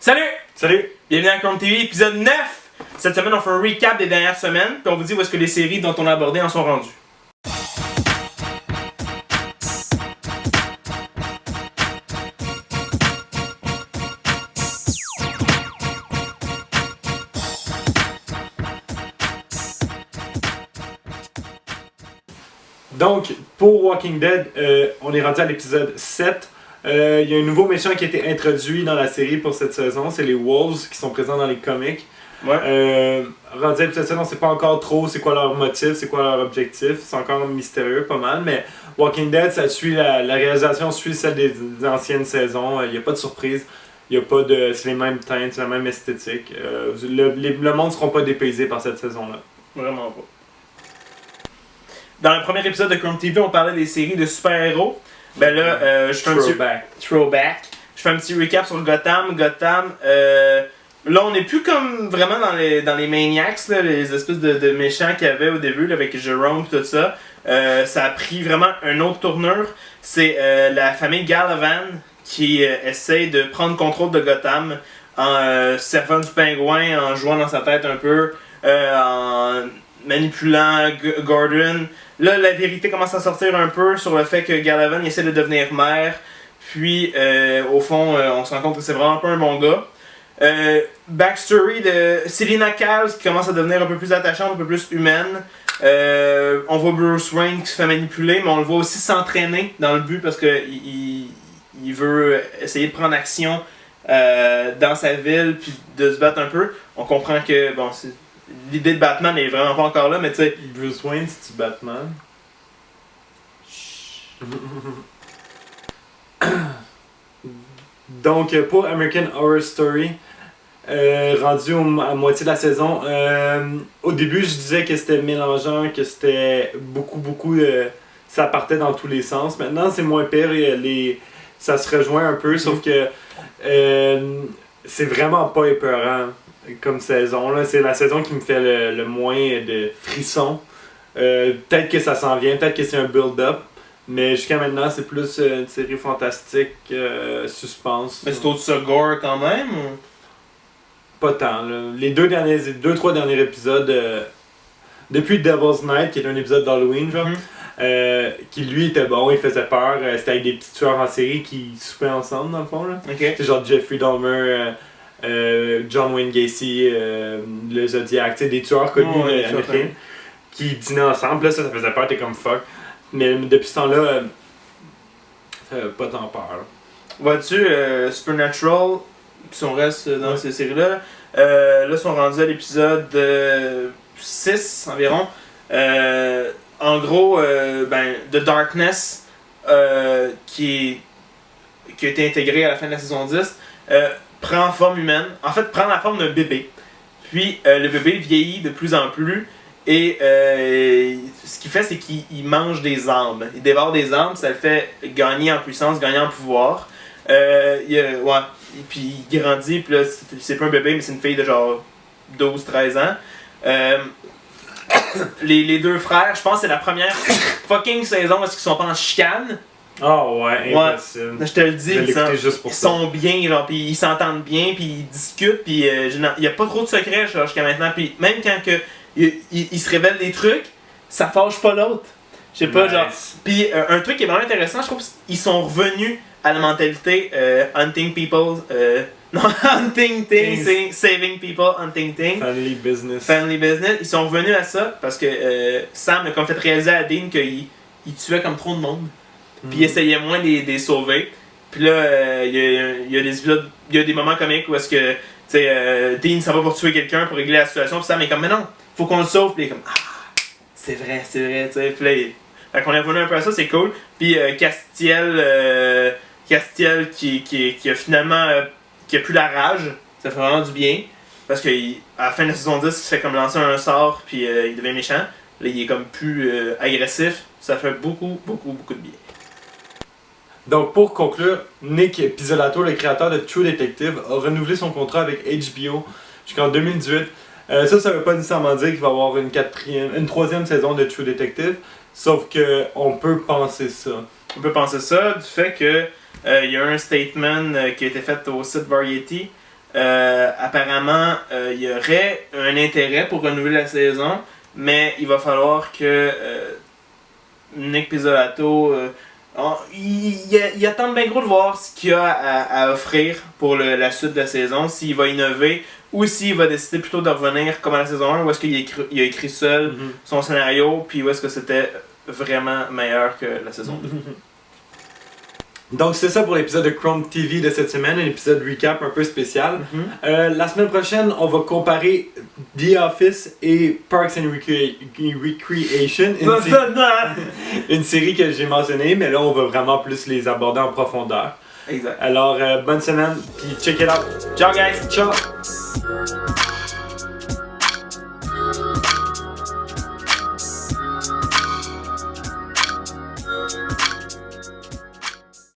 Salut! Salut! Bienvenue à Chrome TV, épisode 9! Cette semaine, on fait un recap des dernières semaines, puis on vous dit où est-ce que les séries dont on a abordé en sont rendues. Donc, pour Walking Dead, on est rendu à l'épisode 7. Il y a un nouveau méchant qui a été introduit dans la série pour cette saison, c'est les Wolves qui sont présents dans les comics. Ouais. Rendu à l'épisode 7, on sait pas encore trop c'est quoi leur motif, c'est quoi leur objectif, c'est encore mystérieux pas mal, mais Walking Dead, ça suit la réalisation suit celle des anciennes saisons, il n'y a pas de surprise, il y a pas de, c'est les mêmes teintes, c'est la même esthétique. Le monde ne seront pas dépaysés par cette saison-là. Vraiment pas. Dans le premier épisode de Chrome TV, on parlait des séries de super-héros. Ben là, je fais un petit... Throwback. Je fais un petit recap sur Gotham. Là, on n'est plus comme vraiment dans les Maniacs, là, les espèces de méchants qu'il y avait au début, là, avec Jerome et tout ça. Ça a pris vraiment une autre tournure. C'est la famille Galavan qui essaye de prendre contrôle de Gotham en servant du pingouin, en jouant dans sa tête un peu, en manipulant Gordon. Là, la vérité commence à sortir un peu sur le fait que Galavan essaie de devenir maire. Puis, au fond, on se rend compte que c'est vraiment pas un bon gars. Backstory de Selina Kyle qui commence à devenir un peu plus attachante, un peu plus humaine. On voit Bruce Wayne qui se fait manipuler, mais on le voit aussi s'entraîner dans le but parce que il veut essayer de prendre action dans sa ville puis de se battre un peu. On comprend que bon, l'idée de Batman n'est vraiment pas encore là, mais tu sais. Bruce Wayne, c'est-tu Batman? Donc, pour American Horror Story, rendu à moitié de la saison, au début, je disais que c'était mélangeant, que c'était beaucoup ça partait dans tous les sens. Maintenant, c'est moins pire, ça se rejoint un peu, sauf que c'est vraiment pas épeurant comme saison. Là. C'est la saison qui me fait le moins de frissons. Peut-être que ça s'en vient, peut-être que c'est un build-up. Mais jusqu'à maintenant, c'est plus une série fantastique, suspense. Mais c'est au-dessus gore quand même ou? Pas tant. Là. Les 2-3 derniers épisodes, depuis Devil's Night, qui est un épisode d'Halloween, genre, qui lui était bon, il faisait peur. C'était avec des petits tueurs en série qui soupaient ensemble, dans le fond. Là. Okay. C'est genre Jeffrey Dahmer, John Wayne Gacy, le Zodiac, des tueurs connus américains qui dînaient ensemble. Là, ça faisait peur, t'es comme fuck. Mais depuis ce temps-là, ça fait pas tant peur. Vois-tu, Supernatural, si on reste dans ces séries-là, là, ils sont rendus à l'épisode 6 environ. En gros, The Darkness, qui a été intégré à la fin de la saison 10, prend forme humaine. En fait, prend la forme d'un bébé. Puis, le bébé vieillit de plus en plus. Et ce qu'il fait, c'est qu'il mange des âmes. Il dévore des âmes, ça le fait gagner en puissance, gagner en pouvoir. Et puis il grandit, puis là, c'est pas un bébé, mais c'est une fille de genre 12-13 ans. Les deux frères, je pense que c'est la première fucking saison parce qu'ils sont pas en chicane. Oh ouais, impossible. Je te le dis, ils sont bien, genre, puis ils s'entendent bien, puis ils discutent, puis il y a pas trop de secrets jusqu'à maintenant. Puis même quand il se révèle des trucs, ça fâche pas l'autre. Je sais pas, nice. genre. Puis un truc qui est vraiment intéressant, je trouve, ils sont revenus à la mentalité hunting people. Non, hunting things, saving people, hunting things. Family business. Family business. Ils sont revenus à ça parce que Sam a comme fait réaliser à Dean qu'il tuait comme trop de monde. Puis il essayait moins de les sauver. Puis là, il y a des épisodes, il y a des moments comiques où est-ce que, tu sais, Dean s'en va pour tuer quelqu'un pour régler la situation. Puis Sam est comme, mais non, faut qu'on le sauve. Puis il est comme, c'est vrai, tu sais. Puis là, fait qu'on est revenu un peu à ça, c'est cool. Puis Castiel qui a finalement qui a plus la rage, ça fait vraiment du bien. Parce qu'à la fin de la saison 10, il se fait comme lancer un sort, puis il devient méchant. Là, il est comme plus agressif. Ça fait beaucoup de bien. Donc, pour conclure, Nick Pizzolatto, le créateur de True Detective, a renouvelé son contrat avec HBO jusqu'en 2018. Ça veut pas nécessairement dire qu'il va y avoir une troisième saison de True Detective, sauf que on peut penser ça. On peut penser ça du fait que il y a un statement qui a été fait au site Variety Apparemment, il y aurait un intérêt pour renouveler la saison, mais il va falloir que Nick Pizzolatto il attend bien gros de voir ce qu'il a à offrir pour la suite de la saison, s'il va innover ou s'il va décider plutôt de revenir comme à la saison 1, ou est-ce qu'il a écrit seul son scénario, puis où est-ce que c'était vraiment meilleur que la saison 2. Donc c'est ça pour l'épisode de Chrome TV de cette semaine, un épisode recap un peu spécial. La semaine prochaine, on va comparer The Office et Parks and Recreation, une série que j'ai mentionnée, mais là on va vraiment plus les aborder en profondeur. Exact. Alors bonne semaine, puis check it out. Ciao guys! Ciao!